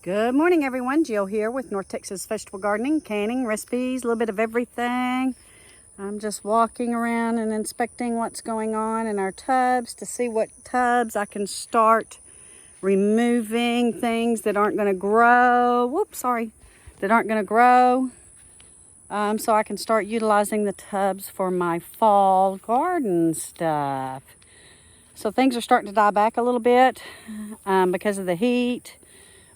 Good morning, everyone. Jill here with North Texas Vegetable Gardening, canning, recipes, a little bit of everything. I'm just walking around and inspecting what's going on in our tubs to see what tubs I can start removing things that aren't going to grow. That aren't going to grow. So I can start utilizing the tubs for my fall garden stuff. So things are starting to die back a little bit because of the heat.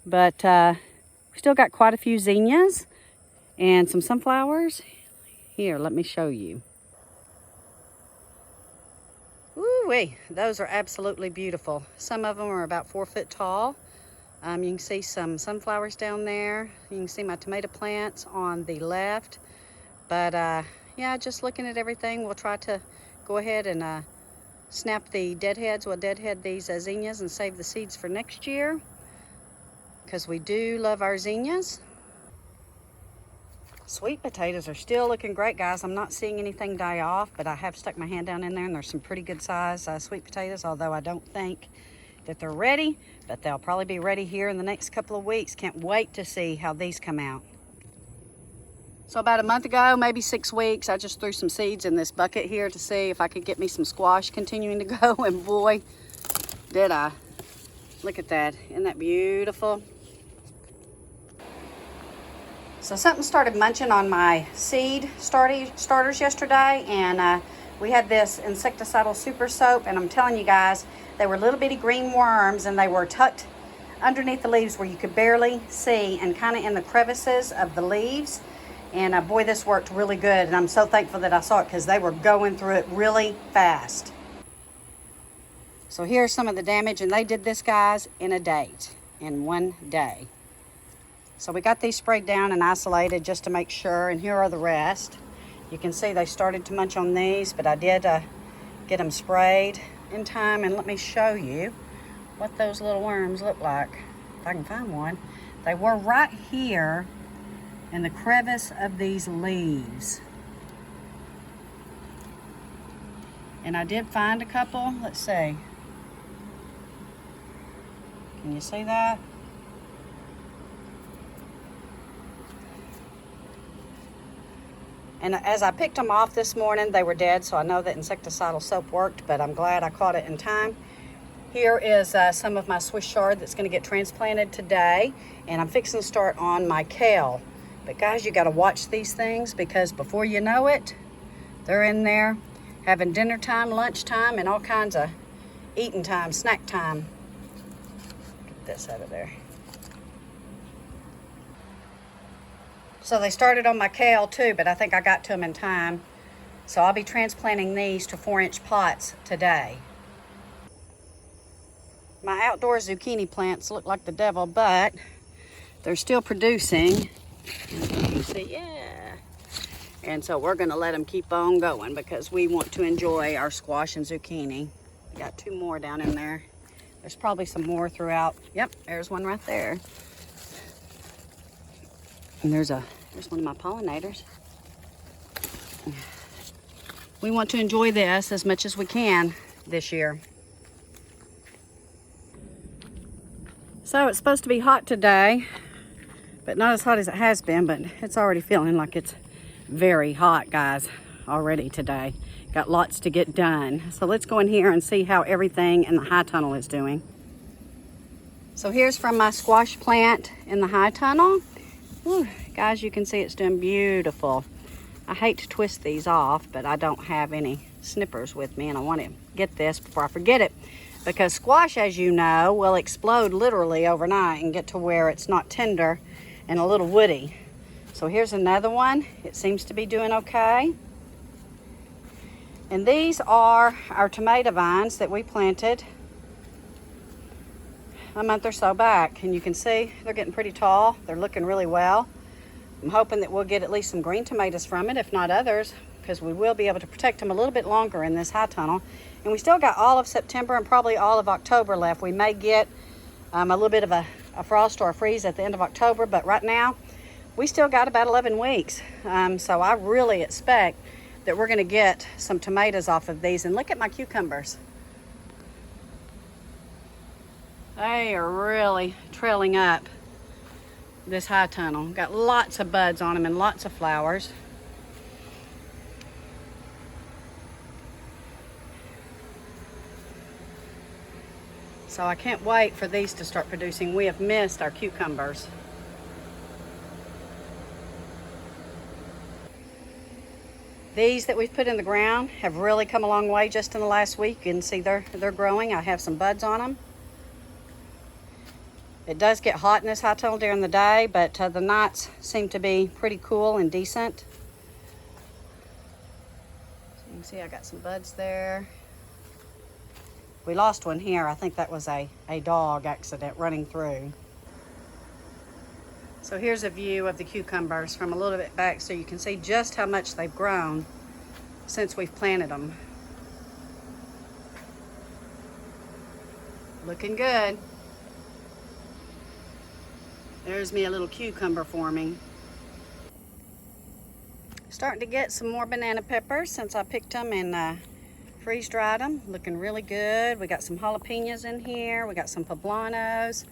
But we still got quite a few zinnias and some sunflowers. Here, let me show you. Ooh-wee, those are absolutely beautiful. Some of them are about 4 foot tall. You can see some sunflowers down there. You can see my tomato plants on the left. But yeah, just looking at everything, we'll try to go ahead and snap the deadheads. We'll deadhead these zinnias and save the seeds for next year, because we do love our zinnias. Sweet potatoes are still looking great, guys. I'm not seeing anything die off, but I have stuck my hand down in there and there's some pretty good size sweet potatoes, although I don't think that they're ready, but they'll probably be ready here in the next couple of weeks. Can't wait to see how these come out. So about a month ago, maybe 6 weeks, I just threw some seeds in this bucket here to see if I could get me some squash continuing to go, and boy, did I. Look at that. Isn't that beautiful? So something started munching on my seed starters yesterday, and we had this insecticidal super soap, and I'm telling you guys, they were little bitty green worms, and they were tucked underneath the leaves where you could barely see, and kind of in the crevices of the leaves. And boy, this worked really good, and I'm so thankful that I saw it, because they were going through it really fast. So here's some of the damage, and they did this, guys, in one day. So we got these sprayed down and isolated just to make sure, and here are the rest. You can see they started to munch on these, but I did get them sprayed in time, and let me show you what those little worms look like, if I can find one. They were right here in the crevice of these leaves. And I did find a couple. Let's see. Can you see that? And as I picked them off this morning, they were dead, so I know that insecticidal soap worked, but I'm glad I caught it in time. Here is some of my Swiss chard that's going to get transplanted today, and I'm fixing to start on my kale. But guys, you got to watch these things, because before you know it, they're in there having dinner time, lunch time, and all kinds of eating time, snack time. Get this out of there. So they started on my kale too, but I think I got to them in time. So I'll be transplanting these to 4-inch pots today. My outdoor zucchini plants look like the devil, but they're still producing. You can see, yeah. And so we're gonna let them keep on going, because we want to enjoy our squash and zucchini. Got 2 more down in there. There's probably some more throughout. Yep, there's one right there. And there's one of my pollinators. We want to enjoy this as much as we can this year. So it's supposed to be hot today, but not as hot as it has been, but it's already feeling like it's very hot, guys, already today. Got lots to get done. So let's go in here and see how everything in the high tunnel is doing. So here's from my squash plant in the high tunnel. Whew, guys, you can see it's doing beautiful. I hate to twist these off, but I don't have any snippers with me, and I want to get this before I forget it, because squash, as you know, will explode literally overnight and get to where it's not tender and a little woody. So here's another one. It seems to be doing okay. And these are our tomato vines that we planted a month or so back, and you can see they're getting pretty tall. They're looking really well. I'm hoping that we'll get at least some green tomatoes from it, if not others, because we will be able to protect them a little bit longer in this high tunnel. And we still got all of September and probably all of October left. We may get a little bit of a frost or a freeze at the end of October, but right now we still got about 11 weeks. So I really expect that we're going to get some tomatoes off of these. And look at my cucumbers. They are really trailing up. this high tunnel. Got lots of buds on them and lots of flowers. So I can't wait for these to start producing. We have missed our cucumbers. These that we've put in the ground have really come a long way just in the last week. You can see they're growing. I have some buds on them. It does get hot in this high tunnel during the day, but the nights seem to be pretty cool and decent. So you can see I got some buds there. We lost one here. I think that was a dog accident running through. So here's a view of the cucumbers from a little bit back so you can see just how much they've grown since we've planted them. Looking good. There's me a little cucumber forming. Starting to get some more banana peppers since I picked them and freeze dried them. Looking really good. We got some jalapenos in here. We got some poblanos.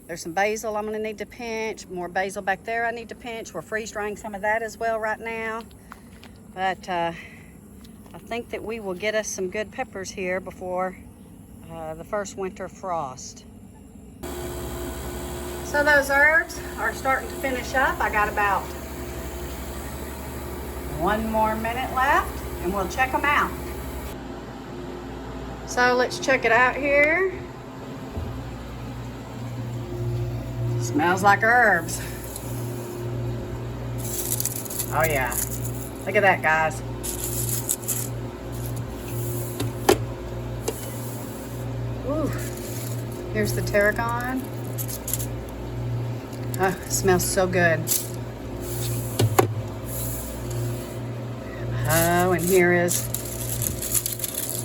There's some basil I'm going to need to pinch. More basil back there I need to pinch. We're freeze drying some of that as well right now. But I think that we will get us some good peppers here before the first winter frost. So those herbs are starting to finish up. I got about 1 more minute left and we'll check them out. So let's check it out here. Smells like herbs. Oh yeah. Look at that, guys. Ooh. Here's the tarragon. Oh, it smells so good. Oh, and here is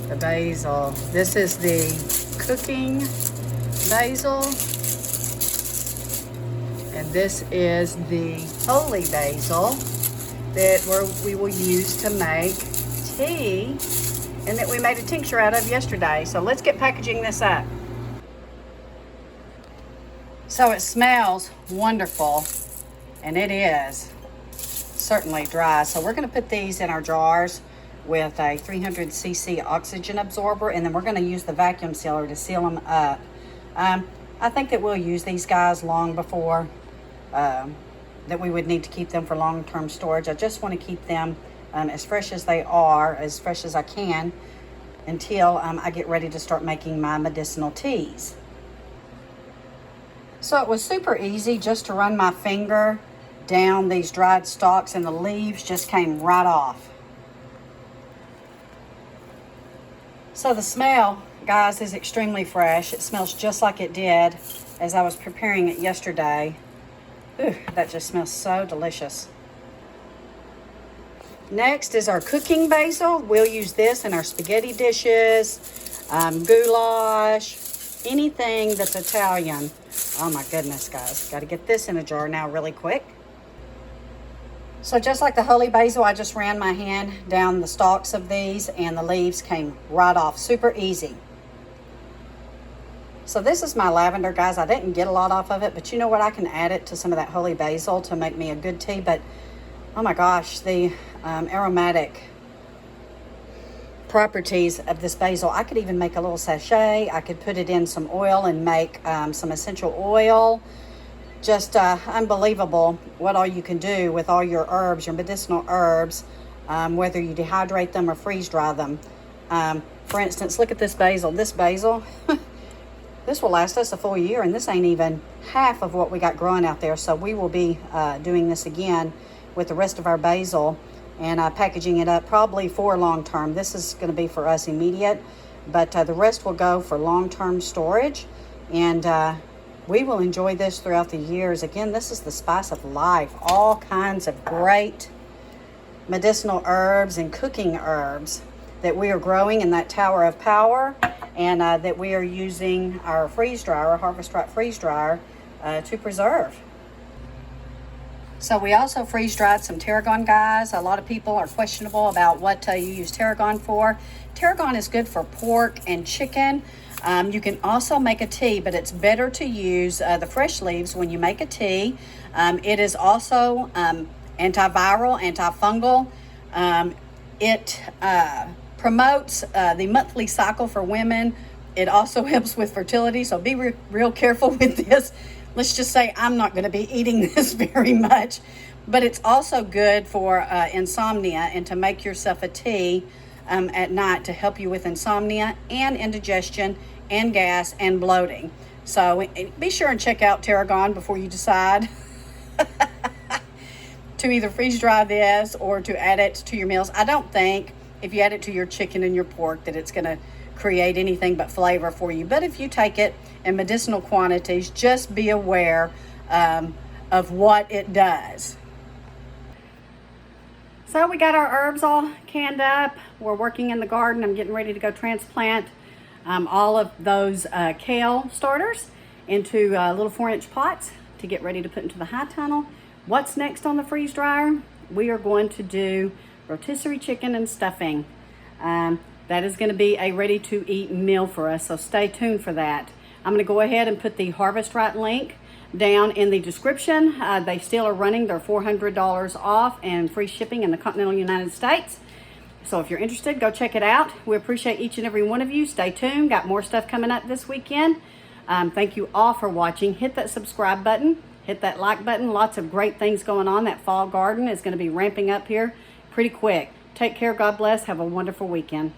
the basil. This is the cooking basil. And this is the holy basil that we will use to make tea and that we made a tincture out of yesterday. So let's get packaging this up. So it smells wonderful, and it is certainly dry. So we're going to put these in our jars with a 300cc oxygen absorber, and then we're going to use the vacuum sealer to seal them up. I think that we'll use these guys long before that we would need to keep them for long-term storage. I just want to keep them as fresh as they are, as fresh as I can, until I get ready to start making my medicinal teas. So it was super easy just to run my finger down these dried stalks, and the leaves just came right off. So the smell, guys, is extremely fresh. It smells just like it did as I was preparing it yesterday. Ooh, that just smells so delicious. Next is our cooking basil. We'll use this in our spaghetti dishes, goulash, anything that's Italian. Oh my goodness, guys. Got to get this in a jar now really quick. So just like the holy basil, I just ran my hand down the stalks of these and the leaves came right off. Super easy. So this is my lavender, guys. I didn't get a lot off of it, but you know what? I can add it to some of that holy basil to make me a good tea. But oh my gosh, the aromatic properties of this basil. I could even make a little sachet. I could put it in some oil and make some essential oil. Just unbelievable what all you can do with all your herbs, your medicinal herbs, whether you dehydrate them or freeze dry them. For instance, look at this basil. This basil, this will last us a full year, and this ain't even half of what we got growing out there. So we will be doing this again with the rest of our basil and packaging it up probably for long term. This is going to be for us immediate, but the rest will go for long-term storage, and we will enjoy this throughout the years. Again, this is the spice of life. All kinds of great medicinal herbs and cooking herbs that we are growing in that tower of power, and that we are using our freeze dryer, our Harvest Right freeze dryer, to preserve. So we also freeze dried some tarragon, guys. A lot of people are questionable about what you use tarragon for. Tarragon is good for pork and chicken. You can also make a tea, but it's better to use the fresh leaves when you make a tea. It is also antiviral, antifungal. It promotes the monthly cycle for women. It also helps with fertility, so be real careful with this. Let's just say I'm not going to be eating this very much, but it's also good for insomnia, and to make yourself a tea at night to help you with insomnia and indigestion and gas and bloating. So be sure and check out Tarragon before you decide to either freeze dry this or to add it to your meals. I don't think if you add it to your chicken and your pork that it's going to create anything but flavor for you. But if you take it in medicinal quantities, just be aware of what it does. So we got our herbs all canned up. We're working in the garden. I'm getting ready to go transplant all of those kale starters into little 4-inch pots to get ready to put into the high tunnel. What's next on the freeze dryer? We are going to do rotisserie chicken and stuffing. That is going to be a ready to eat meal for us, so stay tuned for that. I'm going to go ahead and put the Harvest Right link down in the description. They still are running their $400 off and free shipping in the continental United States. So if you're interested, go check it out. We appreciate each and every one of you. Stay tuned. Got more stuff coming up this weekend. Thank you all for watching. Hit that subscribe button. Hit that like button. Lots of great things going on. That fall garden is going to be ramping up here pretty quick. Take care. God bless. Have a wonderful weekend.